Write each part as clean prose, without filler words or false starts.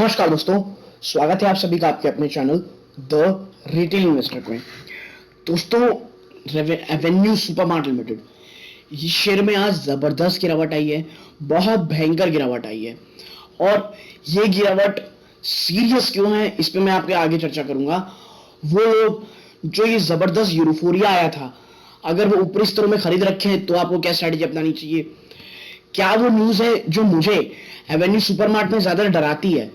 नमस्कार दोस्तों, स्वागत है आप सभी का आपके अपने चैनल द रिटेल इन्वेस्टर में। दोस्तों, एवेन्यू सुपरमार्ट लिमिटेड इस शेयर में आज जबरदस्त गिरावट आई है, बहुत भयंकर गिरावट आई है। और ये गिरावट सीरियस क्यों है इस पे मैं आपके आगे चर्चा करूंगा। वो लोग जो ये जबरदस्त यूफोरिया आया था, अगर वो ऊपरी स्तरों में खरीद रखे हैं तो आपको क्या स्ट्रेटेजी अपनानी चाहिए। क्या वो न्यूज है जो मुझे एवेन्यू सुपरमार्ट में ज्यादा डराती है,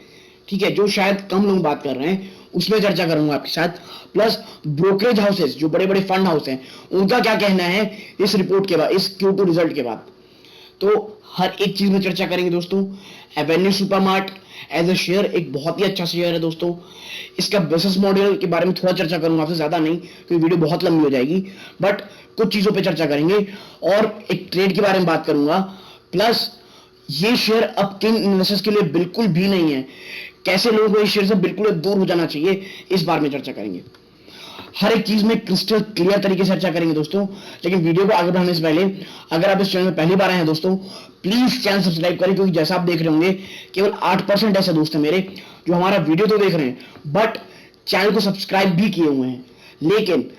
ठीक है, जो शायद कम लोग बात कर रहे हैं, उसमें चर्चा करूंगा आपके साथ। प्लस ब्रोकरेज हाउसेस, जो बड़े बड़े फंड हाउस हैं, उनका क्या कहना है इस रिपोर्ट के बाद, इस Q2 रिजल्ट के बाद। तो हर एक चीज में चर्चा करेंगे दोस्तों। Avenue Supermart as a share एक बहुत ही अच्छा शेयर है दोस्तों। इसका बिजनेस मॉडल के बारे में थोड़ा चर्चा करूंगा आपसे, ज्यादा नहीं क्योंकि वीडियो बहुत लंबी हो जाएगी, बट कुछ चीजों पे चर्चा करेंगे और एक ट्रेड के बारे में बात करूंगा। प्लस ये शेयर अब किन इन्वेस्टर्स के लिए बिल्कुल भी नहीं है, कैसे लोगों को इस शेयर से बिल्कुल दूर हो जाना चाहिए, इस बारे में चर्चा करेंगे। हर एक चीज में क्रिस्टल क्लियर तरीके से चर्चा करेंगे दोस्तों। लेकिन वीडियो को आगे बढ़ाने से पहले, अगर आप इस चैनल में पहली बार आए हैं दोस्तों, प्लीज चैनल सब्सक्राइब करें, क्योंकि जैसा आप देख रहे होंगे केवल 8% ऐसे दोस्त हैं मेरे जो हमारा वीडियो तो देख रहे हैं बट चैनल को सब्सक्राइब भी किए हुए हैं। लेकिन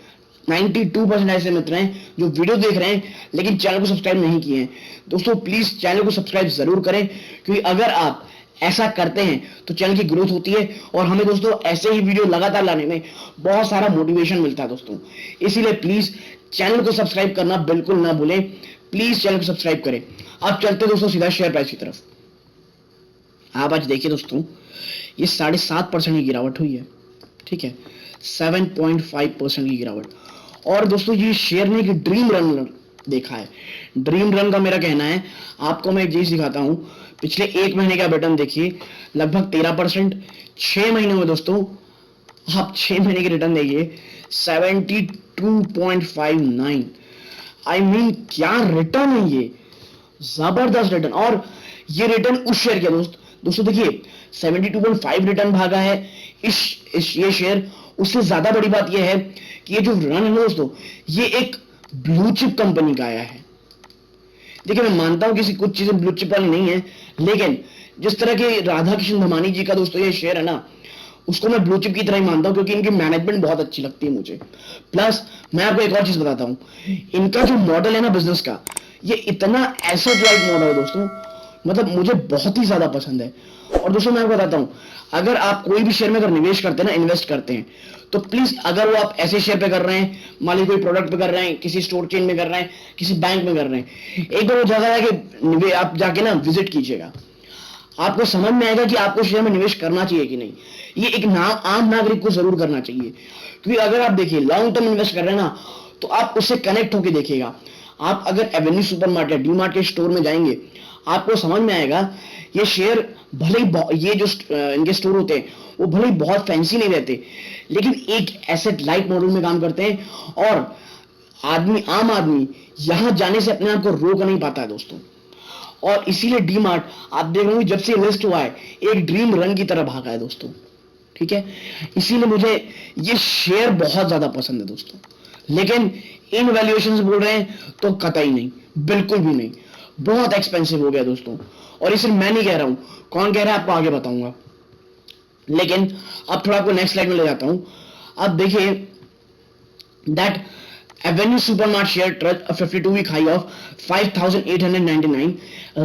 92% ऐसे मित्र हैं जो वीडियो देख रहे हैं लेकिन चैनल को सब्सक्राइब नहीं किए हैं। दोस्तों प्लीज चैनल को सब्सक्राइब जरूर करें, क्योंकि अगर आप ऐसा करते हैं तो चैनल की ग्रोथ होती है और हमें दोस्तों ऐसे ही वीडियो लगातार लाने में बहुत सारा मोटिवेशन मिलता है दोस्तों। इसीलिए प्लीज चैनल को सब्सक्राइब करना बिल्कुल ना भूलें, प्लीज चैनल को सब्सक्राइब करें। अब चलते दोस्तों सीधा शेयर प्राइस की तरफ। आप आज देखिए दोस्तों, ये 7.5% की गिरावट हुई है, ठीक है, 7.5% की गिरावट। और दोस्तों ये शेयर ने एक ड्रीम रन देखा है। ड्रीम रन का मेरा कहना है, आपको मैं एक चीज दिखाता हूं, पिछले एक महीने का पैटर्न देखिए, लगभग 13%। 6 महीने में दोस्तों आप 6 महीने के रिटर्न देखिए 72.59। आई मीन क्या रिटर्न है ये, जबरदस्त रिटर्न। और ये रिटर्न उस शेयर के दोस्तों देखिए 72.5 रिटर्न भागा है ये शेयर। उससे ज्यादा बड़ी बात यह है कि ये जो रन है दोस्तों, ये एक ब्लू चिप कंपनी का आया है। देखिए मैं मानता हूं कि कुछ चीजें ब्लू चिप वाली नहीं है, लेकिन जिस तरह के राधा कृष्ण धमानी जी का दोस्तों ये शेयर है ना, उसको मैं ब्लू चिप की तरह ही मानता हूं, क्योंकि इनकी मैनेजमेंट बहुत अच्छी लगती है मुझे। प्लस मैं आपको एक और चीज बताता हूं, इनका जो मॉडल है ना बिजनेस का, ये इतना एसेट लाइट मॉडल है दोस्तों, मतलब मुझे बहुत ही ज्यादा पसंद है। और दोस्तों मैं आपको बताता हूं, अगर आप कोई भी शेयर में अगर निवेश करते हैं ना, इन्वेस्ट करते हैं, तो प्लीज अगर वो आप ऐसे शेयर पे कर रहे हैं, मान लीजिए कोई प्रोडक्ट पे कर रहे हैं, किसी स्टोर चेन में कर रहे हैं, किसी बैंक में कर रहे हैं, एक बार वो जगह जाके आप जाके ना विजिट कीजिएगा, आपको समझ में आएगा कि आपको शेयर में निवेश करना चाहिए कि नहीं। ये एक आम नागरिक को जरूर करना चाहिए, क्योंकि अगर आप देखिए लॉन्ग टर्म इन्वेस्ट कर रहे हैं ना, तो आप उससे कनेक्ट होकर देखिएगा। आप अगर एवेन्यू सुपरमार्ट या डी मार्ट के स्टोर में जाएंगे, आपको समझ में आएगा ये शेयर भले ही ये जो इनके स्टोर होते हैं वो भले ही बहुत फैंसी नहीं रहते, लेकिन एक एसेट लाइट मॉडल में काम करते हैं और आम आदमी यहां जाने से अपने आप को रोक नहीं पाता है दोस्तों। और इसीलिए डी मार्ट आप देख रहे होंगे जब से लिस्ट हुआ है एक ड्रीम रन की तरह भागा है दोस्तों, ठीक है। इसीलिए मुझे ये शेयर बहुत ज्यादा पसंद है दोस्तों। लेकिन इन वैल्यूएशन से बोल रहे हैं तो कतई नहीं, बिल्कुल भी नहीं, बहुत एक्सपेंसिव हो गया दोस्तों। और इसे मैं नहीं कह रहा हूं, कौन कह रहा है आपको आगे बताऊंगा। लेकिन अब थोड़ा आपको नेक्स्ट स्लाइड में ले जाता हूं। अब देखिए that Avenue supermart share touched a 52-week high of 5,899,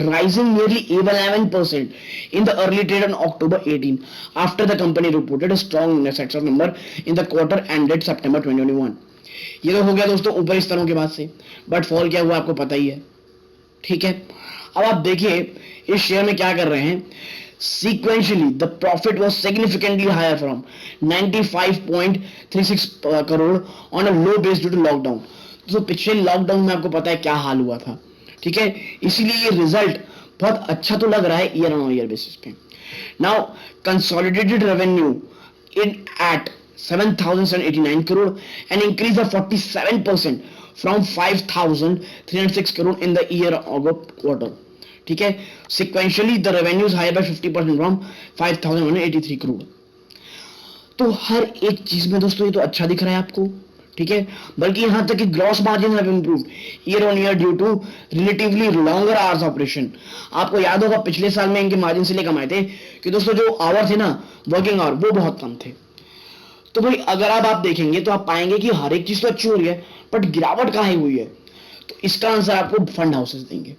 rising nearly 11% in the early trade on October 18 after the company reported a strong net sales number in the quarter ended September 2021। ये तो हो गया दोस्तों ऊपर स्तरों के बाद से, बट फॉल क्या हुआ आपको पता ही है, ठीक है। अब आप देखिए इस शेयर में क्या कर रहे हैं। Sequentially, the profit was significantly higher from 95.36 crore on a low base due to lockdown। तो पिछले लॉकडाउन में आपको पता है क्या हाल हुआ था, ठीक है। इसीलिए ये रिजल्ट बहुत अच्छा तो लग रहा है ईयर ऑन ईयर बेसिस पे। Now consolidated revenue in at 7,789 crore, an increase of 47% from 5,306 crore in the year August quarter, ठीक है। Sequentially the revenues higher by 50% from 5,183 crore. तो हर एक चीज में दोस्तों ये तो अच्छा दिख रहा है आपको, ठीक है, बल्कि यहां तक कि gross margin have improved year on year due to relatively longer hours operation. आपको याद होगा पिछले साल में इनके मार्जिन इसलिए कमाए थे कि दोस्तों जो आवर थे ना, वर्किंग आवर, वो बहुत कम थे। तो भाई अगर आप देखेंगे तो आप पाएंगे कि हर एक चीज तो अच्छी हो रही है, बट गिरावट कहां हुई है? तो इसका आंसर आपको फंड हाउसेस देंगे।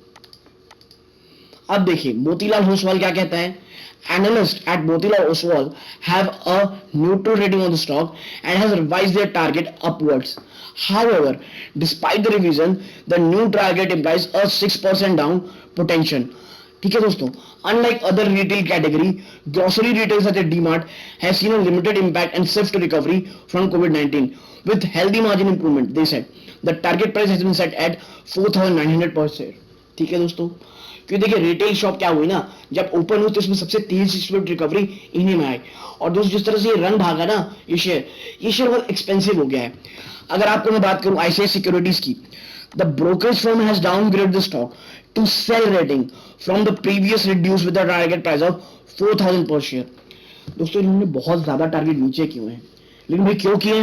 अब देखिए मोतीलाल ओसवाल क्या कहता है, analysts at Motilal Oswal have a neutral rating on the stock and has revised their target upwards. However, despite the revision, the new target implies a 6% down potential. ठीक है दोस्तों, unlike other retail category, grocery retail such as DMart has seen a limited impact and swift recovery from COVID-19 with healthy margin improvement. They said the target price has been set at 4,900 per share. ठीक है दोस्तों, क्योंकि देखिए retail shop क्या हुई ना, जब open हुई तो इसमें सबसे तेज स्पीड रिकवरी इन्हीं में आई। और दोस्तों जिस तरह से ये रन भागा ना ये शेयर बहुत एक्सपेंसिव हो गया है। अगर आपको मैं बात करूं आईसीआईसीआई सिक्योरिटीज की, the brokerage firm has downgrade the stock to sell rating from the previous reduce with the target price of 4,000 per share. दोस्तों इन्होंने बहुत ज्यादा टारगेट नीचे किए हैं, लेकिन भाई क्यों किए?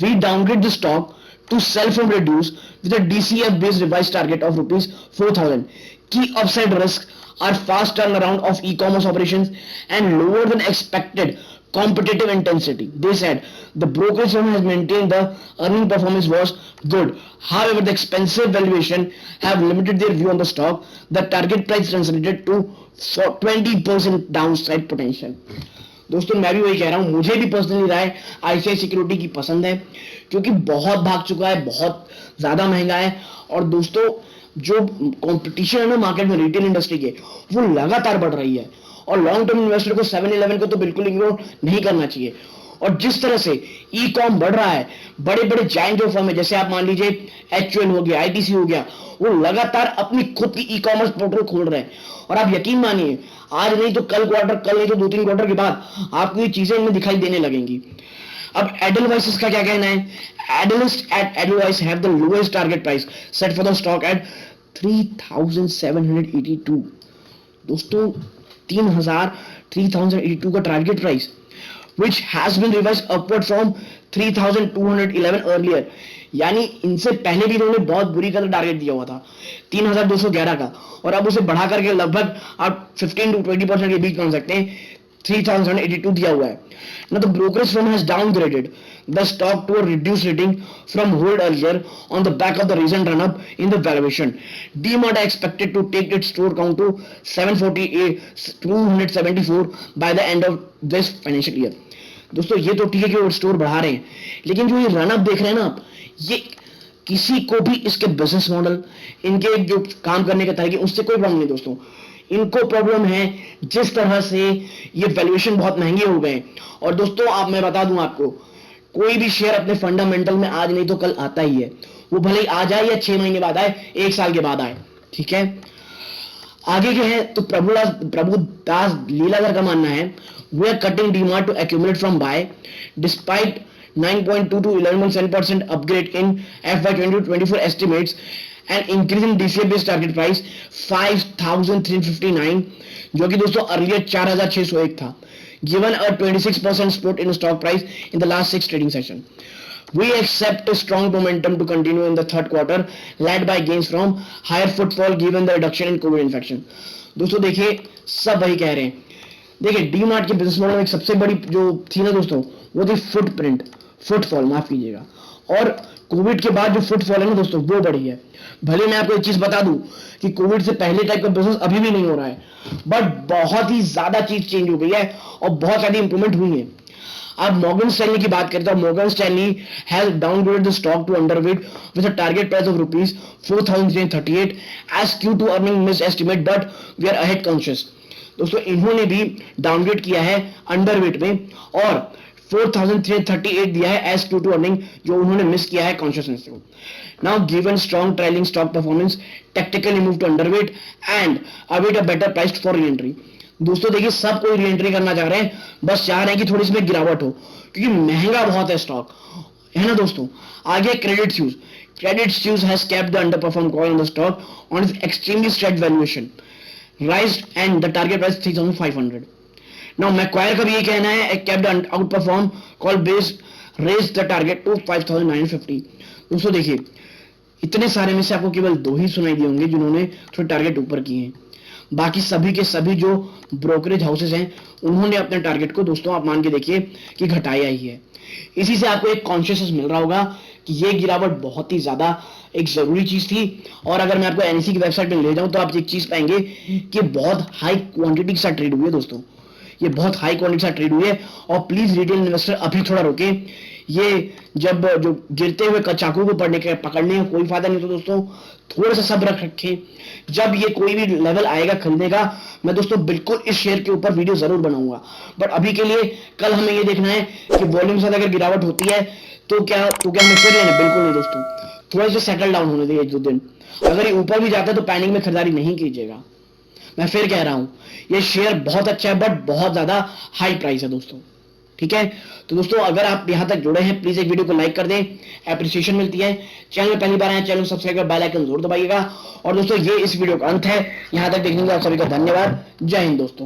We downgrade the stock to sell from reduce with a DCF based revised target of rupees 4,000. Key upside risks are fast turnaround of e-commerce operations and lower than expected competitive intensity. They said the brokerage firm has maintained the earning performance was good. However, the expensive valuation have limited their view on the stock. The target price translated to 20% downside potential. दोस्तों मैं भी वही कह रहा हूं, मुझे भी personally राय ICICI security की पसंद है, क्योंकि बहुत भाग चुका है, बहुत ज्यादा महंगा है। और दोस्तों जो कंपटीशन है ना मार्केट में रिटेल इंडस्ट्री के, वो लगातार बढ़ रही है। और लॉन्ग टर्म इन्वेस्टर को 7-11 को तो बिल्कुल इग्नोर नहीं करना चाहिए। और जिस तरह से ई कॉम बढ़ रहा है, बड़े बड़े जायंट जो फर्म है, जैसे आप मान लीजिए एचयूएल हो गया, आईटीसी हो गया, वो लगातार अपनी खुद की ई कॉमर्स पोर्टल खोल रहे हैं। और आप यकीन मानिए आज नहीं तो कल क्वार्टर, कल नहीं तो 2-3 क्वार्टर के बाद आपको ये चीजें इनमें दिखाई देने लगेंगी। अब एडलवाइस का क्या कहना है? Analyst eight Edelweiss have the lowest target price set for the stock at 3,782। दोस्तों 3,32 का target price, which has been revised upward from 3,211 earlier. यानी इनसे पहले भी इन्होंने बहुत बुरी तरह टारगेट दिया हुआ था 3,211 का, और अब उसे बढ़ा करके लगभग आप 15 to 20% के बीच मान सकते हैं 3,082 दिया हुआ है। Now the brokerage firm has downgraded the stock to a reduced rating from hold earlier on the back of the recent run up in the valuation. DMart are expected to take its store count to 274 by the end of this financial year. दोस्तों ये तो ठीक है कि वो store बढ़ा रहे हैं, लेकिन जो ये रन अप देख रहे हैं ना आप, ये किसी को भी इसके बिजनेस मॉडल, इनके जो काम करने का तरीके, उससे कोई प्रॉब्लम नहीं दोस्तों। इनको प्रॉब्लम है जिस तरह से ये वैल्यूएशन बहुत महंगे हो गए। और दोस्तों आप मैं बता दूं आपको, कोई भी शेयर अपने फंडामेंटल में आज नहीं तो कल आता ही है, वो भले ही आ जाए या 6 महीने बाद आए, 1 साल के बाद आए। ठीक है, आगे के हैं तो प्रभुदास लीलाधर का मानना है we are cutting DMart to accumulate from buy despite 9.2 to 11.7% upgrade in FY2024 estimates and increasing DCF based target price 5,359 जो कि दोस्तों अर्लियर 4,601 था, given a 26% split in stock price in the last 6 trading session. We expect a strong momentum to continue in the third quarter led by gains from higher footfall given the reduction in COVID infection. दोस्तों देखिए सब वही कह रहे हैं। देखिए डीमार्ट के business model में एक सबसे बड़ी जो थी ना दोस्तों, वो थी फुटफॉल, माफ कीजिएगा। और कोविड के बाद जो फुटफॉल है ना दोस्तों, वो बढ़ी है। भले मैं आपको एक चीज बता दूं कि कोविड से पहले टाइप का बिजनेस अभी भी नहीं हो रहा है, बट बहुत ही ज्यादा चीज चेंज हो गई है और बहुत ज्यादा इंप्रूवमेंट हुई है। अब मॉर्गन स्टैनली की बात करते हैं, Morgan Stanley has downgraded the stock to underweight with a target price of rupees 4,338 as Q two earning miss estimate, but we are ahead conscious. दोस्तों इन्होंने भी डाउनग्रेड किया है अंडरवेट में और 4,338 दिया है एज टू अर्निंग, जो उन्होंने मिस किया है कॉन्शियसनेस को। Now given strong trailing stock performance technically move to underweight and await a better price for re entry. दोस्तों देखिए सब कोई री एंट्री करना चाह रहे हैं, बस चाह रहे हैं कि थोड़ी इसमें गिरावट हो, क्योंकि महंगा बहुत है स्टॉक, है ना दोस्तों। आगे credit sues has kept the underperform call on the stock on it's extremely stretched valuation raised and the target price 3,500. Now Macquarie का भी ये कहना है, kept the outperform call based raise the target to 5,950। दोस्तों देखिए, इतने सारे में से आपको केवल 2 ही सुनाई दिए होंगे जिन्होंने थोड़े टारगेट ऊपर किए हैं। बाकी सभी के सभी जो ब्रोकरेज हाउसेस हैं उन्होंने अपने टारगेट को दोस्तों आप मान के देखिए कि घटाया ही है। इसी से आपको एक कॉन्शियसनेस मिल रहा होगा कि ये गिरावट बहुत ही ज्यादा एक जरूरी चीज थी। और अगर मैं आपको एनईसी की वेबसाइट पे ले जाऊं तो आप एक चीज पाएंगे कि बहुत हाई क्वांटिटी के साथ ट्रेड हुई है दोस्तों, ये बहुत हाई क्वांटिटी के साथ ट्रेड हुई है। और प्लीज रिटेल इन्वेस्टर अभी थोड़ा रोके, ये जब जो गिरते हुए चाकू को पकड़ने का कोई फायदा नहीं। तो दोस्तों थोड़ा सा सब्र रखें, जब ये कोई भी लेवल आएगा खरीदने का मैं दोस्तों बिल्कुल इस शेयर के ऊपर वीडियो जरूर बनाऊंगा। बट अभी के लिए कल हमें ये देखना है कि वॉल्यूम से अगर गिरावट होती है तो क्या हमें फिर लेना? बिल्कुल नहीं दोस्तों, थोड़ा सा सेटल डाउन होने दीजिए 1-2 दिन। अगर ये ऊपर भी जाता है तो पैनिक में खरीदारी नहीं कीजिएगा। मैं फिर कह रहा हूं ये शेयर बहुत अच्छा है बट बहुत ज्यादा हाई प्राइस है दोस्तों, ठीक है। तो दोस्तों अगर आप यहां तक जुड़े हैं प्लीज एक वीडियो को लाइक कर दें, एप्रिसिएशन मिलती है। चैनल में पहली बार आए चैनल सब्सक्राइब कर बेल आइकन जरूर दबाइएगा। और दोस्तों ये इस वीडियो का अंत है, यहां तक देखने के लिए आप सभी का धन्यवाद। जय हिंद दोस्तों।